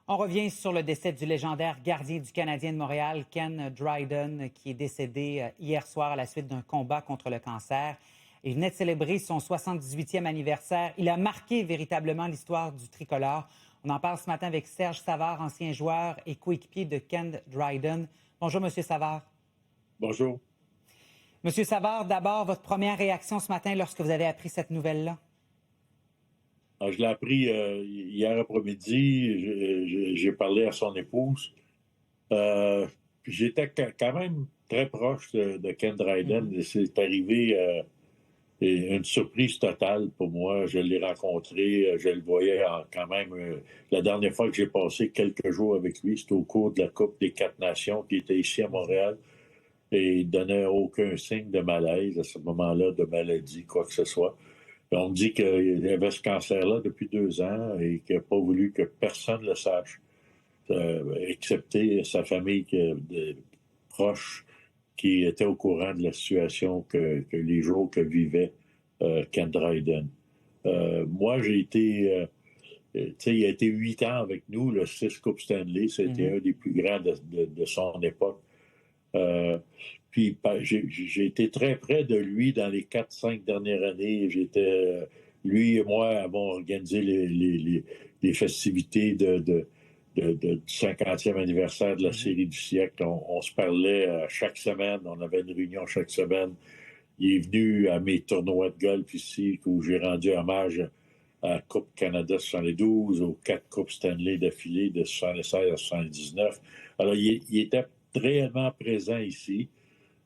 On revient sur le décès du légendaire gardien du Canadien de Montréal, Ken Dryden, qui est décédé hier soir à la suite d'un combat contre le cancer. Il venait de célébrer son 78e anniversaire. Il a marqué véritablement l'histoire du tricolore. On en parle ce matin avec Serge Savard, ancien joueur et coéquipier de Ken Dryden. Bonjour, M. Savard. Bonjour. M. Savard, d'abord, votre première réaction ce matin lorsque vous avez appris cette nouvelle-là? Je l'ai appris hier après-midi. J'ai parlé à son épouse. Puis j'étais quand même très proche de Ken Dryden. C'est arrivé une surprise totale pour moi. Je l'ai rencontré, je le voyais quand même. La dernière fois que j'ai passé quelques jours avec lui, c'était au cours de la Coupe des Quatre Nations qui était ici à Montréal. Et il ne donnait aucun signe de malaise à ce moment-là, de maladie, quoi que ce soit. On me dit qu'il avait ce cancer-là depuis 2 ans et qu'il n'a pas voulu que personne le sache, excepté sa famille proche qui était au courant de la situation que les jours que vivait Ken Dryden. Moi, j'ai été... il a été 8 ans avec nous, le 6 Coupe Stanley. C'était un des plus grands de son époque. Puis j'ai été très près de lui dans les 4-5 dernières années. Lui et moi avons organisé les festivités du 50e anniversaire de la série du siècle. On se parlait chaque semaine. On avait une réunion chaque semaine. Il est venu à mes tournois de golf ici, où j'ai rendu hommage à la Coupe Canada 72, aux 4 Coupes Stanley d'affilée de 76 à 79. Alors, il était réellement présent ici.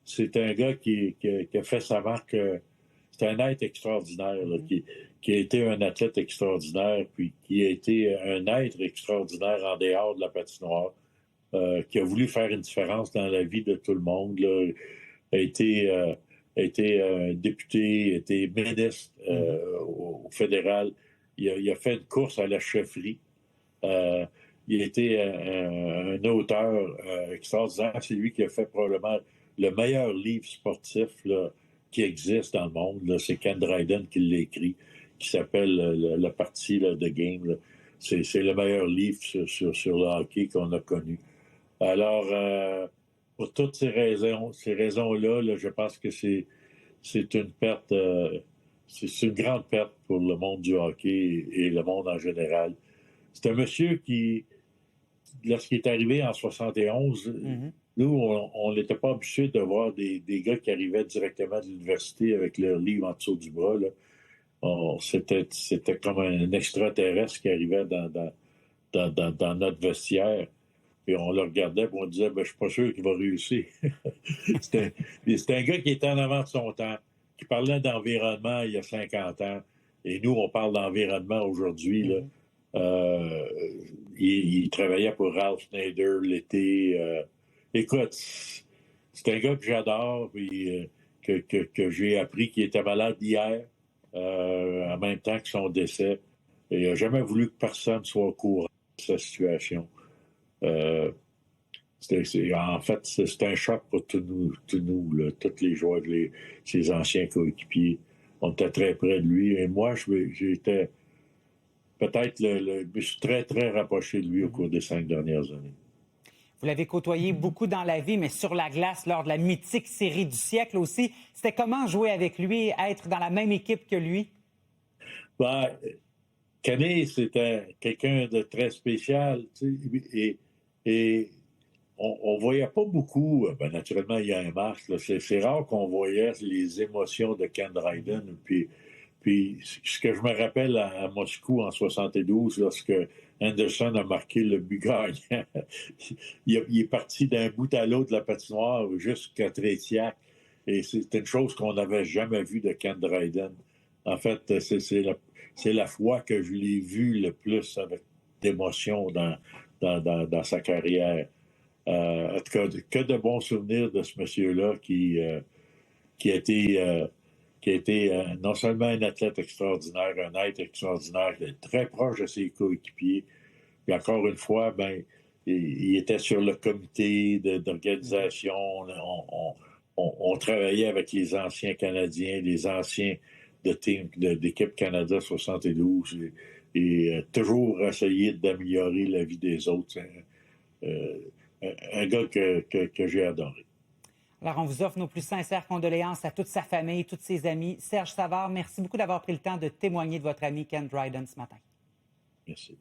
C'est un gars qui a fait sa marque. C'est un être extraordinaire, là, qui a été un athlète extraordinaire, puis qui a été un être extraordinaire en dehors de la patinoire, qui a voulu faire une différence dans la vie de tout le monde, là, a été député, a été ministre au fédéral. Il a fait une course à la chefferie. Il a été un auteur extraordinaire. C'est lui qui a fait probablement le meilleur livre sportif là, qui existe dans le monde. Là. C'est Ken Dryden qui l'a écrit, qui s'appelle La partie là, de Game. Là. C'est le meilleur livre sur le hockey qu'on a connu. Alors, pour toutes ces raisons-là, là, je pense que c'est une perte, c'est une grande perte pour le monde du hockey et le monde en général. C'est un monsieur qui, lorsqu'il est arrivé en 71, nous, on n'était pas habitués de voir des gars qui arrivaient directement de l'université avec leur livre en dessous du bras. Là. C'était comme un extraterrestre qui arrivait dans notre vestiaire. Et on le regardait et on disait, je suis pas sûr qu'il va réussir. C'était un gars qui était en avant de son temps, qui parlait d'environnement il y a 50 ans. Et nous, on parle d'environnement aujourd'hui. Là. Il travaillait pour Ralph Nader l'été. Écoute, c'est un gars que j'adore, puis que j'ai appris qu'il était malade hier, en même temps que son décès. Et il n'a jamais voulu que personne soit au courant de sa situation. En fait, c'est un choc pour tous nous là, tous les joueurs, ses anciens coéquipiers. On était très près de lui. Et moi, j'étais peut-être je suis très, très rapproché de lui au cours des 5 dernières années. Vous l'avez côtoyé beaucoup dans la vie, mais sur la glace, lors de la mythique série du siècle aussi. C'était comment jouer avec lui, être dans la même équipe que lui? Kenny, c'était quelqu'un de très spécial, tu sais, et on voyait pas beaucoup. Naturellement, il y a un masque. C'est rare qu'on voyait les émotions de Ken Dryden. Puis ce que je me rappelle à Moscou en 72, lorsque Anderson a marqué le but gagnant, il est parti d'un bout à l'autre de la patinoire jusqu'à Trétiac. Et c'est une chose qu'on n'avait jamais vue de Ken Dryden. En fait, c'est la fois que je l'ai vu le plus avec d'émotion dans sa carrière. En tout cas, que de bons souvenirs de ce monsieur-là qui a été non seulement un athlète extraordinaire, un être extraordinaire, très proche de ses coéquipiers. Puis encore une fois, il était sur le comité d'organisation. On travaillait avec les anciens Canadiens, les anciens d'équipe Canada 72. et toujours essayer d'améliorer la vie des autres. Un gars que j'ai adoré. Alors, on vous offre nos plus sincères condoléances à toute sa famille, tous ses amis. Serge Savard, merci beaucoup d'avoir pris le temps de témoigner de votre ami Ken Dryden ce matin. Merci.